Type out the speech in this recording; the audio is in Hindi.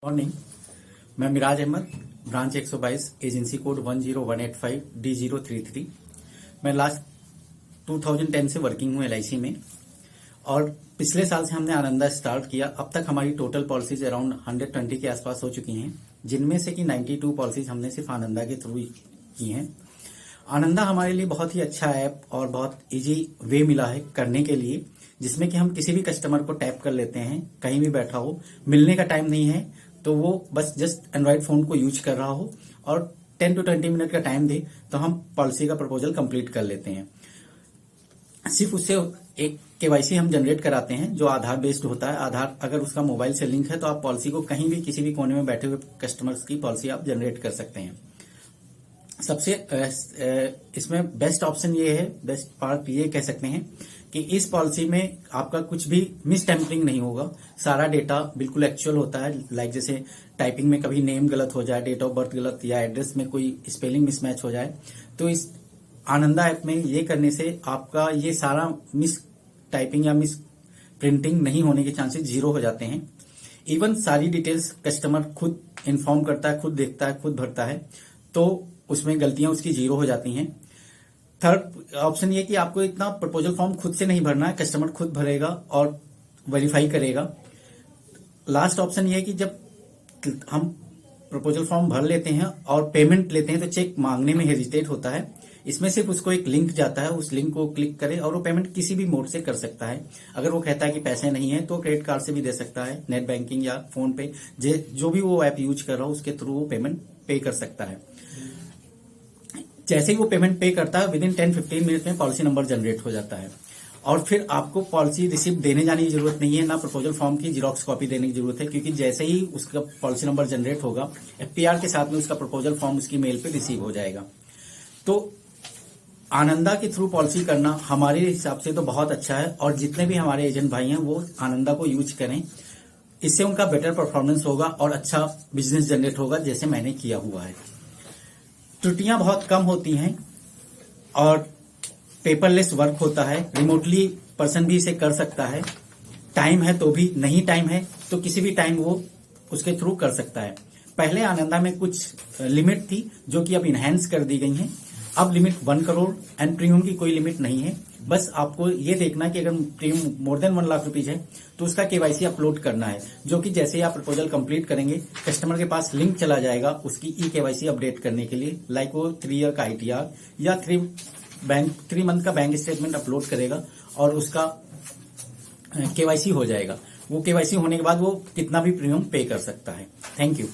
मॉर्निंग। मैं Miraj Ahmed, branch 122, agency code 10185 D033। मैं लास्ट 2010 से वर्किंग हूँ LIC में और पिछले साल से हमने आनंदा स्टार्ट किया। अब तक हमारी टोटल पॉलिसीज अराउंड 120 के आसपास हो चुकी हैं, जिनमें से कि 92 पॉलिसीज हमने सिर्फ आनंदा के थ्रू की हैं। आनंदा हमारे लिए बहुत ही अच्छा ऐप और बहुत इजी वे मिला है करने के लिए, जिसमें कि हम किसी भी कस्टमर को टैप कर लेते हैं, कहीं भी बैठा हो, मिलने का टाइम नहीं है तो वो बस जस्ट एंड्रॉइड फोन को यूज कर रहा हो और 10 to 20 मिनट का टाइम दे तो हम पॉलिसी का प्रपोजल कंप्लीट कर लेते हैं। सिर्फ उससे एक KYC हम जनरेट कराते हैं जो आधार बेस्ड होता है। आधार अगर उसका मोबाइल से लिंक है तो आप पॉलिसी को कहीं भी किसी भी कोने में बैठे हुए कस्टमर्स की पॉलिसी आप जनरेट कर सकते हैं। सबसे इसमें बेस्ट ऑप्शन ये है, बेस्ट पार्ट ये कह सकते हैं कि इस पॉलिसी में आपका कुछ भी मिस टेम्परिंग नहीं होगा। सारा डेटा बिल्कुल एक्चुअल होता है। लाइक जैसे टाइपिंग में कभी नेम गलत हो जाए, डेट ऑफ बर्थ गलत या एड्रेस में कोई स्पेलिंग मिसमैच हो जाए तो इस आनंदा ऐप में ये करने से आपका ये सारा मिस टाइपिंग या मिस प्रिंटिंग नहीं होने के चांसेस जीरो हो जाते हैं। इवन सारी डिटेल्स कस्टमर खुद इन्फॉर्म करता है, खुद देखता है, खुद भरता है, तो उसमें गलतियां उसकी जीरो हो जाती हैं। थर्ड ऑप्शन ये कि आपको इतना प्रपोजल फॉर्म खुद से नहीं भरना है, कस्टमर खुद भरेगा और वेरीफाई करेगा। लास्ट ऑप्शन ये है कि जब हम प्रपोजल फॉर्म भर लेते हैं और पेमेंट लेते हैं तो चेक मांगने में हेजिटेट होता है। इसमें सिर्फ उसको एक लिंक जाता है, उस लिंक को क्लिक करे और वो पेमेंट किसी भी मोड से कर सकता है। अगर वो कहता है कि पैसे नहीं है तो क्रेडिट कार्ड से भी दे सकता है, नेट बैंकिंग या फोन पे, जो भी वो ऐप यूज कर रहा हो उसके थ्रू वो पेमेंट पे कर सकता है। जैसे ही वो पेमेंट पे करता है विदिन 10-15 मिनट में पॉलिसी नंबर जनरेट हो जाता है और फिर आपको पॉलिसी रिसिप्ट देने जाने की जरूरत नहीं है, ना प्रपोजल फॉर्म की जीरोक्स कॉपी देने की जरूरत है, क्योंकि जैसे ही उसका पॉलिसी नंबर जनरेट होगा FPR के साथ में उसका प्रपोजल फॉर्म उसकी मेल पे रिसीव हो जाएगा। तो आनंदा के थ्रू पॉलिसी करना हमारे हिसाब से तो बहुत अच्छा है और जितने भी हमारे एजेंट भाई हैं वो आनंदा को यूज करें। इससे उनका बेटर परफॉर्मेंस होगा और अच्छा बिजनेस जनरेट होगा, जैसे मैंने किया हुआ है। त्रुटियां बहुत कम होती हैं और पेपरलेस वर्क होता है। रिमोटली पर्सन भी इसे कर सकता है। टाइम है तो भी, नहीं टाइम है तो किसी भी टाइम वो उसके थ्रू कर सकता है। पहले आनंदा में कुछ लिमिट थी जो कि अब इनहेंस कर दी गई हैं। अब लिमिट 1 करोड़ एंड प्रीमियम की कोई लिमिट नहीं है। बस आपको ये देखना कि अगर premium more than 1 lakh rupees है तो उसका KYC अपलोड करना है, जो कि जैसे ही आप प्रपोजल कंप्लीट करेंगे कस्टमर के पास लिंक चला जाएगा उसकी KYC अपडेट करने के लिए। लाइक वो 3 ईयर का ITR या 3 मंथ का बैंक स्टेटमेंट अपलोड करेगा और उसका KYC हो जाएगा। वो KYC होने के बाद वो कितना भी प्रीमियम पे कर सकता है। Thank you.